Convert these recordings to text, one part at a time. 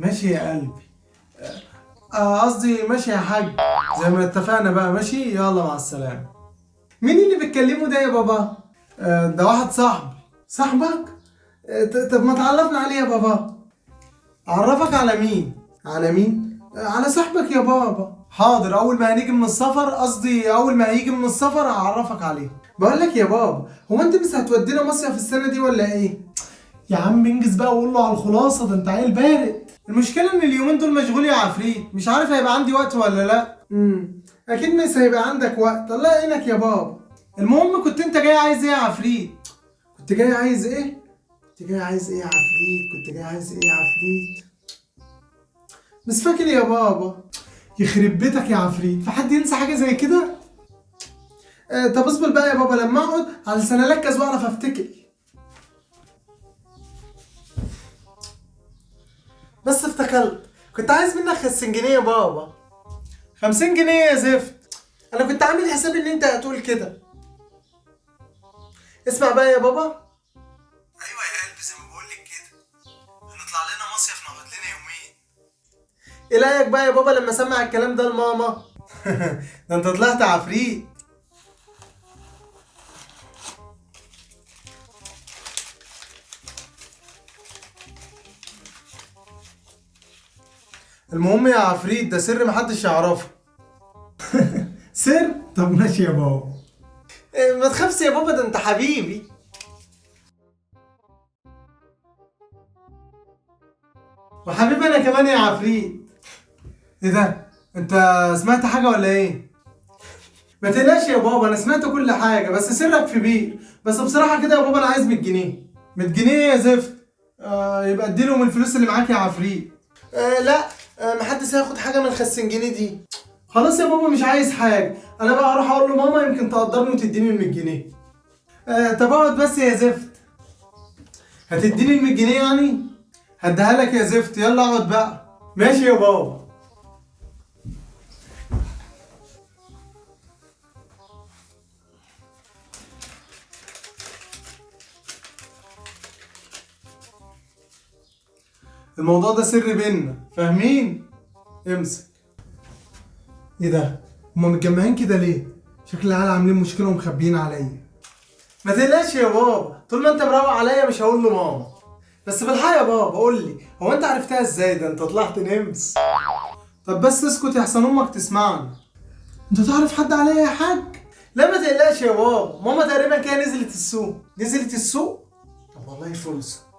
ماشي يا قلبي. قصدي ماشي يا حاج. زي ما اتفقنا بقى، ماشي، يلا مع السلامة. مين اللي بتكلمه ده يا بابا؟ ده واحد صاحبي. صاحبك؟ طب ما تعرفنا عليه يا بابا. اعرفك على مين؟ على مين؟ على صاحبك يا بابا. حاضر، اول ما هنيجي من السفر، قصدي اول ما هيجي من السفر هعرفك عليه. بقول لك يا بابا، هو انت مش هتودينا مصيف السنة دي ولا ايه؟ يا عم انجز بقى وقول له على الخلاصة، ده انت عيل بارد. المشكلة ان اليومين دول مشغول يا عفريت، مش عارف هيبقى عندي وقت ولا لا. اكيد مش هيبقى عندك وقت، الله يعينك يا بابا. المهم، كنت انت جاي عايز ايه يا عفريت؟ كنت جاي عايز ايه؟ كنت جاي عايز ايه يا عفريت؟ كنت جاي عايز ايه يا عفريت؟ مش فاكر يا بابا. يخرب بيتك يا عفريت، في حد ينسى حاجة زي كده؟ طب اصبر بقى يا بابا لما اقعد علشان اركز واعرف افتكر. بس افتكرت، كنت عايز منك 50 جنيه يا بابا. 50 جنيه يا زفت، انا كنت عامل حساب ان انت هتقول كده. اسمع بقى يا بابا. ايوه يا قلبي، زي ما بقول لك كده، هنطلع لنا مصيف نقعد لنا يومين. ايه رايك بقى يا بابا لما اسمع الكلام ده لماما؟ ده انت طلعت عفريت. المهم يا عفريت، ده سر محدش يعرفه. سر؟ طب ماشي يا بابا. ما تخافش يا بابا، ده انت حبيبي. وحبيبي انا كمان يا عفريت. ايه ده؟ انت سمعت حاجة ولا ايه؟ ما تقلقش يا بابا، انا سمعت كل حاجة، بس سرك في بير. بس بصراحة كده يا بابا، انا عايز 100 جنيه. 100 جنيه يا زفت. يبقى اديلهم الفلوس اللي معاك يا عفريت. لا. محدش هياخد حاجة من 50 جنيه دي. خلاص يا بابا، مش عايز حاجة. انا بقى هروح اقول لماما، يمكن تقدرني وتديني ال 100 جنيه. طب اقعد بس يا زفت. هتديني ال 100 جنيه يعني؟ هديها لك يا زفت، يلا اقعد بقى. ماشي يا بابا. الموضوع ده سر بينا، فاهمين؟ امسك. ايه ده؟ هما متجمعين كده ليه؟ شكل العيال عاملين مشكلة ومخبيين عليا. ما تقلقش يا بابا، طول ما انت مروق عليا مش هقول لماما. بس بالحق يا بابا، قول لي، هو انت عرفتها ازاي؟ ده انت طلعت نمس. طب بس اسكت يا احسن امك تسمعني. انت تعرف حد عليا يا حاج؟ لا ما تقلقش يا بابا، ماما تقريبا كده نزلت السوق. نزلت السوق؟ طب والله فرصة.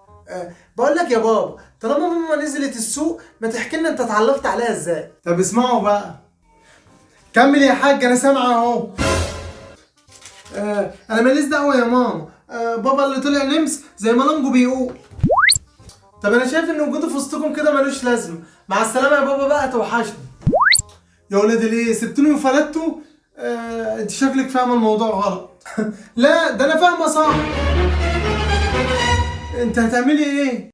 بقول لك يا بابا، طالما ماما نزلت السوق، ما تحكي لنا انت اتعرفت عليها ازاي؟ طب اسمعوا بقى. كمل يا حاج، انا سامع اهو. انا ماليش دعوه يا ماما. بابا اللي طلع نمس زي ما لانجو بيقول. طب انا شايف ان وجودي في وسطكم كده ملوش لازمه. مع السلامه يا بابا، بقى توحشني. يا ولاد ليه سبتوني وفلتوا؟ انت شكلك فاهمه الموضوع غلط. لا، ده انا فاهمه صح. انت هتعملي ايه؟